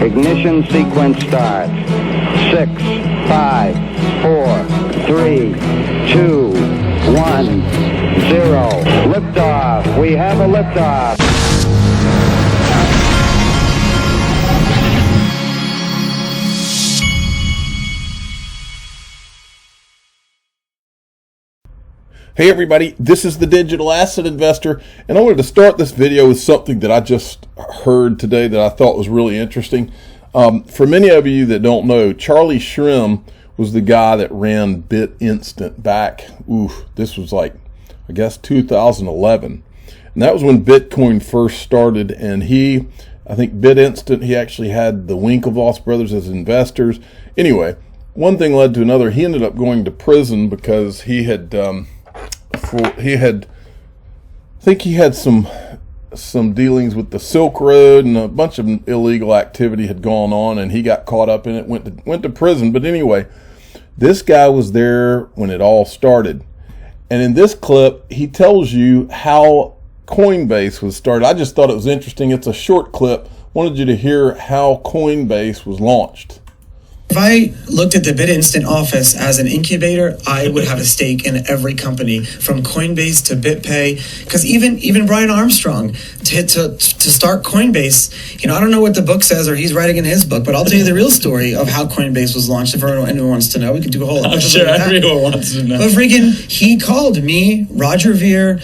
Ignition sequence starts. 6, 5, 4, 3, 2, 1, 0. Liftoff. We have a liftoff. Hey everybody, this is the Digital Asset Investor, and I wanted to start this video with something that I just heard today that I thought was really interesting. For many of you that don't know, Charlie Shrem was the guy that ran BitInstant back, this was like, I guess 2011. And that was when Bitcoin first started, and I think BitInstant, he actually had the Winklevoss brothers as investors. Anyway, one thing led to another. He ended up going to prison because he had some dealings with the Silk Road, and a bunch of illegal activity had gone on, and he got caught up in it, went to prison. But anyway, this guy was there when it all started. And in this clip, he tells you how Coinbase was started. I just thought it was interesting. It's a short clip. Wanted you to hear how Coinbase was launched. If I looked at the BitInstant office as an incubator, I would have a stake in every company, from Coinbase to BitPay, because even Brian Armstrong, to start Coinbase, I don't know what the book says or he's writing in his book, but I'll tell you the real story of how Coinbase was launched. If anyone wants to know, we could do a whole I'm sure everyone wants to know. But freaking, he called me, Roger Ver,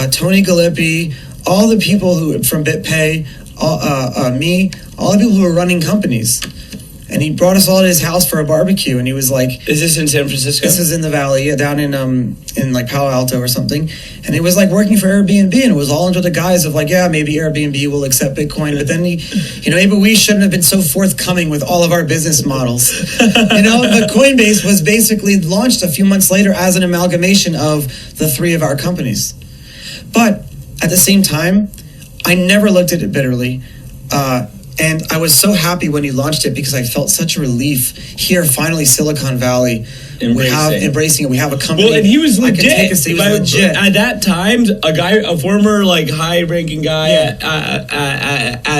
Tony Galippi, all the people who from BitPay, all the people who were running companies. And he brought us all to his house for a barbecue, and he was like, "Is this in San Francisco?" This is in the Valley, down in like Palo Alto or something. And it was like working for Airbnb, and it was all under the guise of like, yeah, maybe Airbnb will accept Bitcoin, but then maybe we shouldn't have been so forthcoming with all of our business models. But Coinbase was basically launched a few months later as an amalgamation of the three of our companies. But at the same time, I never looked at it bitterly. And I was so happy when you launched it because I felt such a relief here. Finally, Silicon Valley embracing it. We have a company. Well, and he was legit. He was legit. At that time, a former high-ranking guy at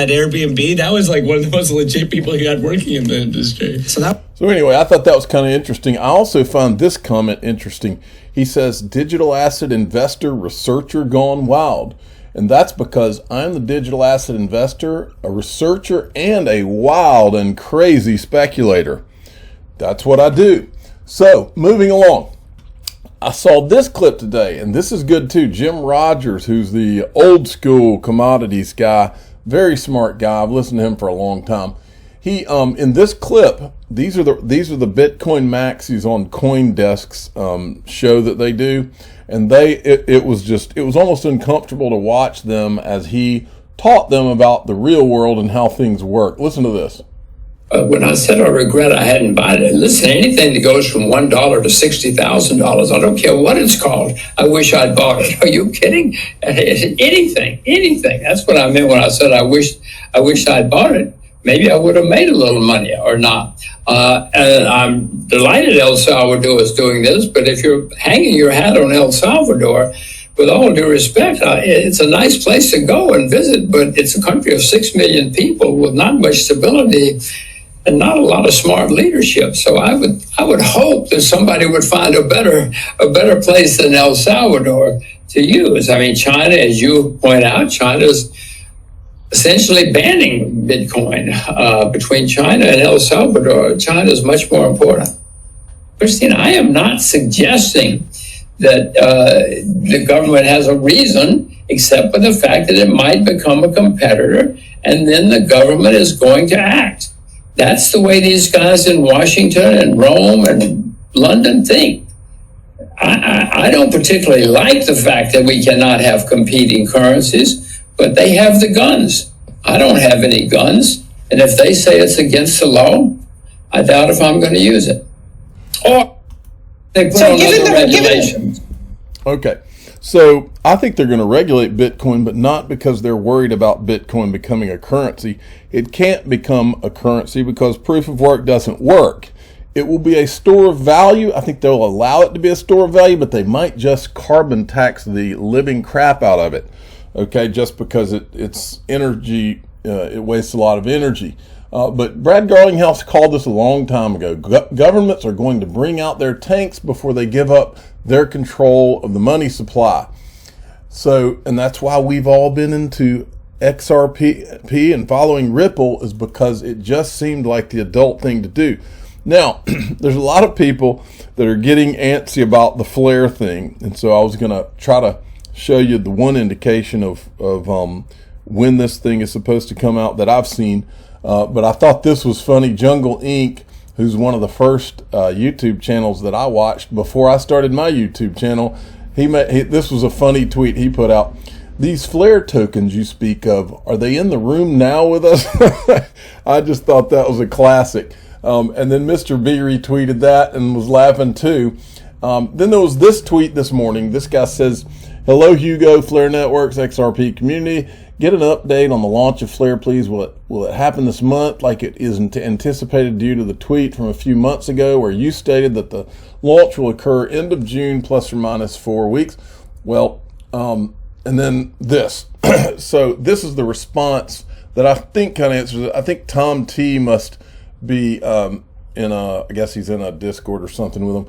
Airbnb. That was like one of the most legit people he had working in the industry. So anyway, I thought that was kind of interesting. I also found this comment interesting. He says, "Digital asset investor researcher gone wild." And that's because I'm the digital asset investor, a researcher, and a wild and crazy speculator. That's what I do. So, moving along. I saw this clip today, and this is good too. Jim Rogers, who's the old school commodities guy, very smart guy. I've listened to him for a long time. He in this clip, these are the Bitcoin Maxis on CoinDesk's show that they do, and it was almost uncomfortable to watch them as he taught them about the real world and how things work. Listen to this. When I said I regret I hadn't bought it, listen, anything that goes from $1 to $60,000, I don't care what it's called, I wish I'd bought it. Are you kidding? Anything. That's what I meant when I said I wish I'd bought it. Maybe I would have made a little money or not. And I'm delighted El Salvador is doing this, but if you're hanging your hat on El Salvador, with all due respect, it's a nice place to go and visit, but it's a country of 6 million people with not much stability and not a lot of smart leadership. So I would hope that somebody would find a better place than El Salvador to use. I mean, China, as you point out, China's essentially banning Bitcoin. Between China and El Salvador, China is much more important. Christine, I am not suggesting that the government has a reason, except for the fact that it might become a competitor, and then the government is going to act. That's the way these guys in Washington and Rome and London think. I don't particularly like the fact that we cannot have competing currencies, but they have the guns. I don't have any guns. And if they say it's against the law, I doubt if I'm going to use it. Or they put on other regulations. Okay. So I think they're going to regulate Bitcoin, but not because they're worried about Bitcoin becoming a currency. It can't become a currency because proof of work doesn't work. It will be a store of value. I think they'll allow it to be a store of value, but they might just carbon tax the living crap out of it. Okay, just because it's energy, it wastes a lot of energy. But Brad Garlinghouse called this a long time ago. Governments are going to bring out their tanks before they give up their control of the money supply. So, and that's why we've all been into XRP and following Ripple, is because it just seemed like the adult thing to do. Now, there's a lot of people that are getting antsy about the flare thing, and so I was going to try to show you the one indication of when this thing is supposed to come out that I've seen. But I thought this was funny. Jungle Inc., who's one of the first YouTube channels that I watched before I started my YouTube channel, this was a funny tweet he put out. These flare tokens you speak of, are they in the room now with us? I just thought that was a classic. And then Mr. B retweeted that and was laughing too. Then there was this tweet this morning. This guy says, "Hello, Hugo, Flare Networks, XRP community. Get an update on the launch of Flare, please. Will it happen this month like it is anticipated due to the tweet from a few months ago where you stated that the launch will occur end of June plus or minus 4 weeks?" Well, and then this. So this is the response that I think kind of answers it. I think Tom T must be I guess he's in a Discord or something with him.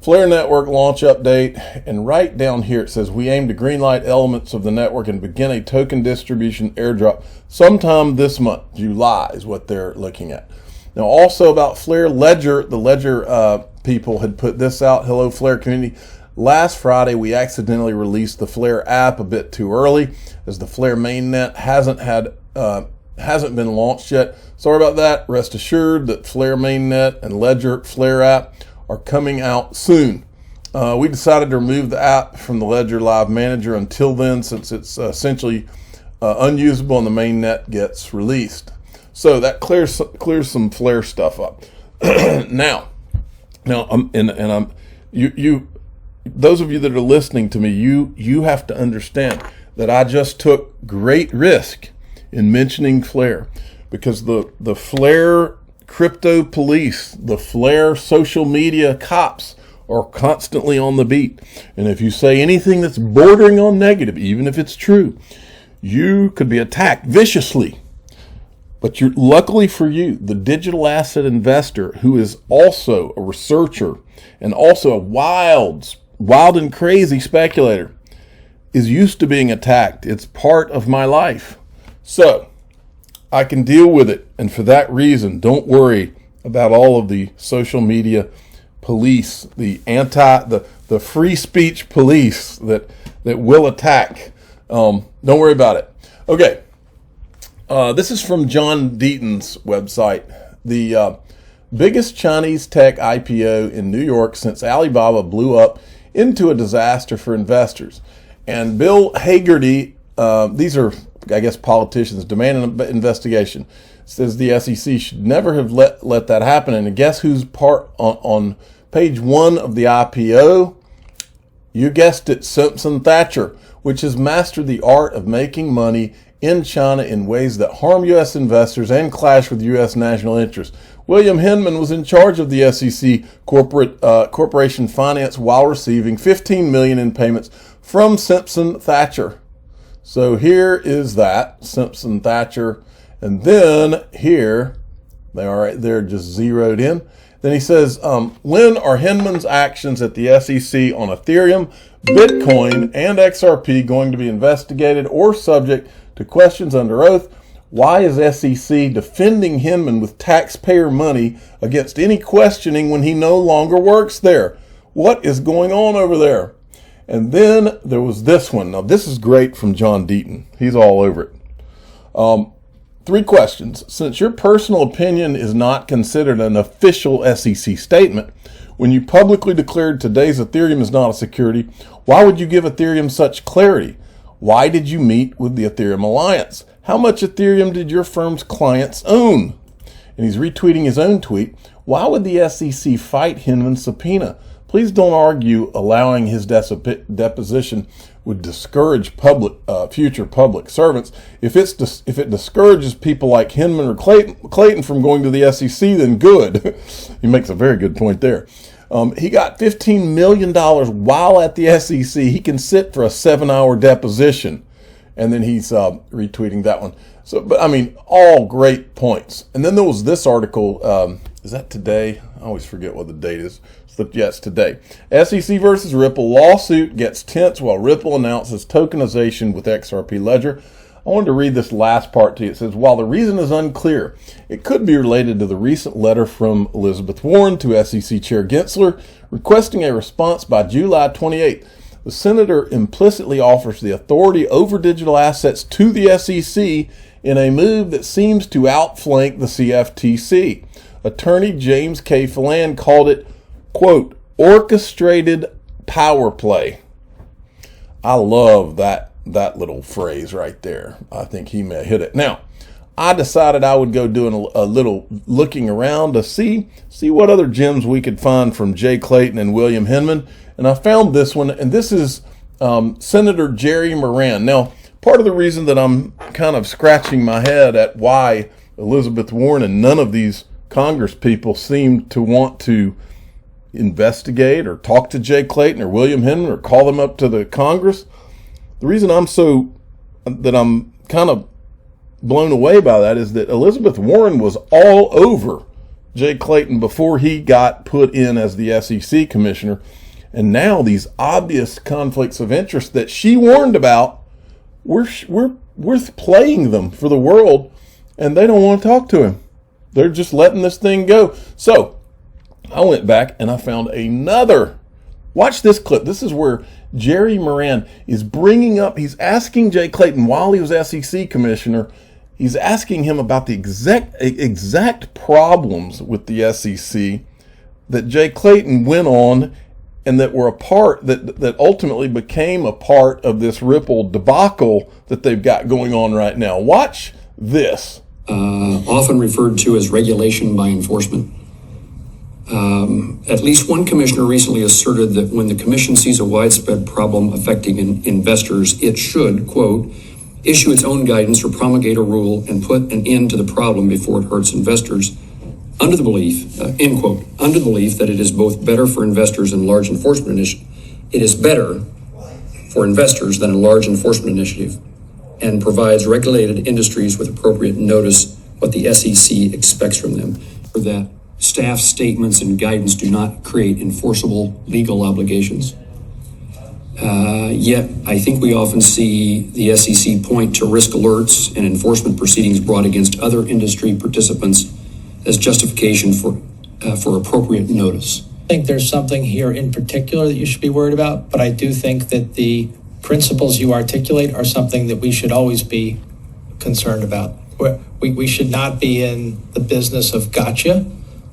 Flare Network launch update, and right down here it says, "We aim to greenlight elements of the network and begin a token distribution airdrop sometime this month." July is what they're looking at. Now, also about Flare, Ledger, the Ledger people had put this out. "Hello, Flare community. Last Friday, we accidentally released the Flare app a bit too early, as the Flare mainnet hasn't been launched yet. Sorry about that. Rest assured that Flare mainnet and Ledger Flare app are coming out soon. We decided to remove the app from the Ledger Live Manager until then, since it's essentially unusable and the mainnet gets released." So that clears some Flare stuff up. Now, those of you that are listening to me, you have to understand that I just took great risk in mentioning Flare, because the Flare crypto police, the Flare social media cops are constantly on the beat. And if you say anything that's bordering on negative, even if it's true, you could be attacked viciously. But luckily for you, the digital asset investor, who is also a researcher and also a wild and crazy speculator, is used to being attacked. It's part of my life. So I can deal with it, and for that reason, don't worry about all of the social media police, the free speech police that will attack. Don't worry about it. Okay, this is from John Deaton's website. The biggest Chinese tech IPO in New York since Alibaba blew up into a disaster for investors. And Bill Hagerty, these are, I guess, politicians, demand an investigation. Says the SEC should never have let that happen. And guess who's part on page 1 of the IPO? You guessed it, Simpson Thacher, which has mastered the art of making money in China in ways that harm U.S. investors and clash with U.S. national interests. William Hinman was in charge of the SEC corporation finance while receiving $15 million in payments from Simpson Thacher. So here is that, Simpson Thacher. And then here, they're just zeroed in. Then he says, when are Hinman's actions at the SEC on Ethereum, Bitcoin, and XRP going to be investigated or subject to questions under oath? Why is SEC defending Hinman with taxpayer money against any questioning when he no longer works there? What is going on over there? And then there was this one. Now, this is great from John Deaton. He's all over it. 3 questions. Since your personal opinion is not considered an official SEC statement, when you publicly declared today's Ethereum is not a security, why would you give Ethereum such clarity? Why did you meet with the Ethereum Alliance? How much Ethereum did your firm's clients own? And he's retweeting his own tweet. Why would the SEC fight Hinman's subpoena? Please don't argue allowing his deposition would discourage future public servants. If it discourages people like Hinman or Clayton from going to the SEC, then good. He makes a very good point there. He got $15 million while at the SEC. He can sit for a 7-hour deposition. And then he's retweeting that one. So, but I mean, all great points. And then there was this article. Is that today? I always forget what the date is. Yes, today. SEC versus Ripple lawsuit gets tense while Ripple announces tokenization with XRP Ledger. I wanted to read this last part to you. It says, while the reason is unclear, it could be related to the recent letter from Elizabeth Warren to SEC Chair Gensler requesting a response by July 28th. The senator implicitly offers the authority over digital assets to the SEC in a move that seems to outflank the CFTC. Attorney James K. Phelan called it, quote, orchestrated power play. I love that little phrase right there. I think he may hit it. Now, I decided I would go doing a little looking around to see what other gems we could find from Jay Clayton and William Hinman. And I found this one, and this is Senator Jerry Moran. Now, part of the reason that I'm kind of scratching my head at why Elizabeth Warren and none of these Congress people seem to want to investigate or talk to Jay Clayton or William Hinman or call them up to the Congress, the reason I'm kind of blown away by that is that Elizabeth Warren was all over Jay Clayton before he got put in as the SEC commissioner. And now these obvious conflicts of interest that she warned about, we're playing them for the world, and they don't want to talk to him. They're just letting this thing go. So I went back and I found another. Watch this clip. This is where Jerry Moran is bringing up, he's asking Jay Clayton while he was SEC commissioner, he's asking him about the exact problems with the SEC that Jay Clayton went on and that were a part, that ultimately became a part of this Ripple debacle that they've got going on right now. Watch this. Often referred to as regulation by enforcement. At least one commissioner recently asserted that when the commission sees a widespread problem affecting investors, it should, quote, issue its own guidance or promulgate a rule and put an end to the problem before it hurts investors, under the belief, end quote, under the belief that it is both better for investors and large enforcement initiative. It is better for investors than a large enforcement initiative and provides regulated industries with appropriate notice what the SEC expects from them. For that, staff statements and guidance do not create enforceable legal obligations. Yet, I think we often see the SEC point to risk alerts and enforcement proceedings brought against other industry participants as justification for appropriate notice. I think there's something here in particular that you should be worried about, but I do think that the principles you articulate are something that we should always be concerned about. We should not be in the business of gotcha,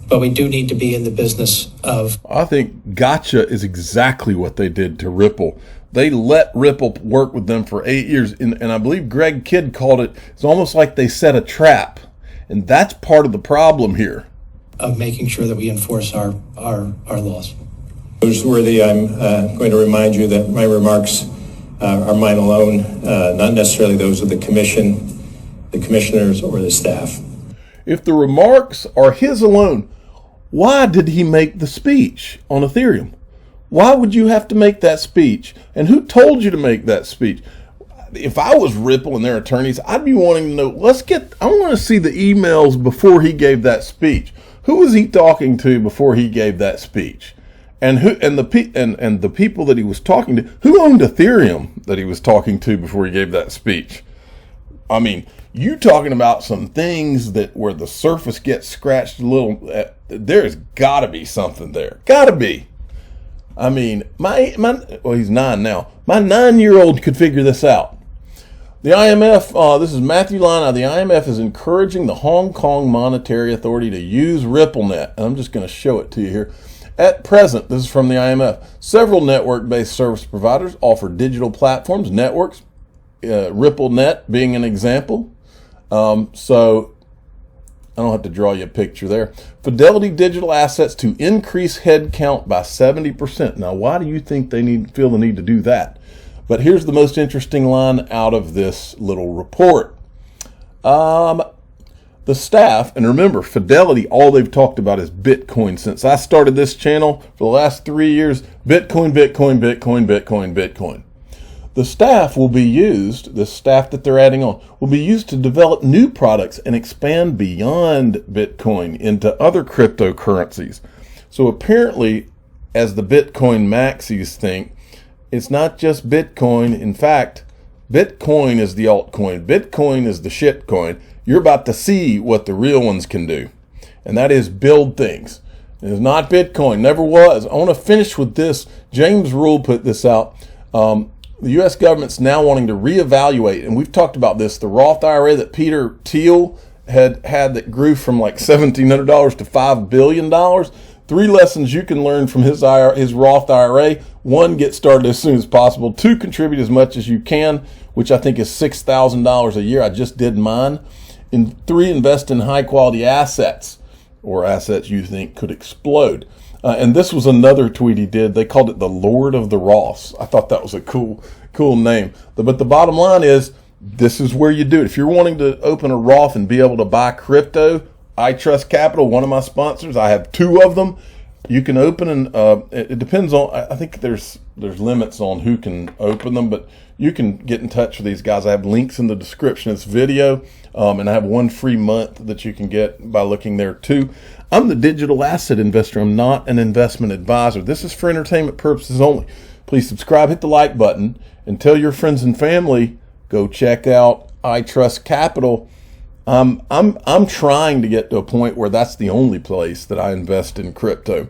but we do need to be in the business of... I think gotcha is exactly what they did to Ripple. They let Ripple work with them for 8 years, and I believe Greg Kidd called it, it's almost like they set a trap. And that's part of the problem here. Of making sure that we enforce our laws. Worthy, I'm going to remind you that my remarks are mine alone, not necessarily those of the commission, the commissioners, or the staff. If the remarks are his alone, why did he make the speech on Ethereum? Why would you have to make that speech? And who told you to make that speech? If I was Ripple and their attorneys, I'd be wanting to know, I want to see the emails before he gave that speech. Who was he talking to before he gave that speech? And the people that he was talking to, who owned Ethereum that he was talking to before he gave that speech? I mean, you talking about some things that where the surface gets scratched a little, there's got to be something there. Got to be. I mean, well, he's 9 now. My 9-year-old could figure this out. The IMF, this is Matthew Lana. The IMF is encouraging the Hong Kong Monetary Authority to use RippleNet. And I'm just going to show it to you here. At present, this is from the IMF, several network-based service providers offer digital platforms, networks, RippleNet being an example. So I don't have to draw you a picture there. Fidelity digital assets to increase headcount by 70%. Now, why do you think they feel the need to do that? But here's the most interesting line out of this little report. The staff, and remember, Fidelity, all they've talked about is Bitcoin. Since I started this channel for the last 3 years, Bitcoin, Bitcoin, Bitcoin, Bitcoin, Bitcoin. The staff will be used, the staff that they're adding on, will be used to develop new products and expand beyond Bitcoin into other cryptocurrencies. So apparently, as the Bitcoin Maxis think, it's not just Bitcoin. In fact, Bitcoin is the altcoin. Bitcoin is the shit coin. You're about to see what the real ones can do. And that is build things. It is not Bitcoin, never was. I want to finish with this. James Rule put this out. The U.S. government's now wanting to reevaluate, and we've talked about this, the Roth IRA that Peter Thiel had that grew from like $1,700 to $5 billion. 3 lessons you can learn from his Roth IRA. 1, get started as soon as possible. 2, contribute as much as you can, which I think is $6,000 a year. I just did mine. And 3, invest in high quality assets, or assets you think could explode. And this was another tweet he did. They called it the Lord of the Roths. I thought that was a cool name. But the bottom line is, this is where you do it. If you're wanting to open a Roth and be able to buy crypto, iTrustCapital, one of my sponsors, I have 2 of them. You can open, and it depends on, I think there's limits on who can open them, but you can get in touch with these guys. I have links in the description of this video, and I have 1 free month that you can get by looking there too. I'm the digital asset investor. I'm not an investment advisor. This is for entertainment purposes only. Please subscribe, hit the like button, and tell your friends and family, go check out iTrustCapital. I'm trying to get to a point where that's the only place that I invest in crypto.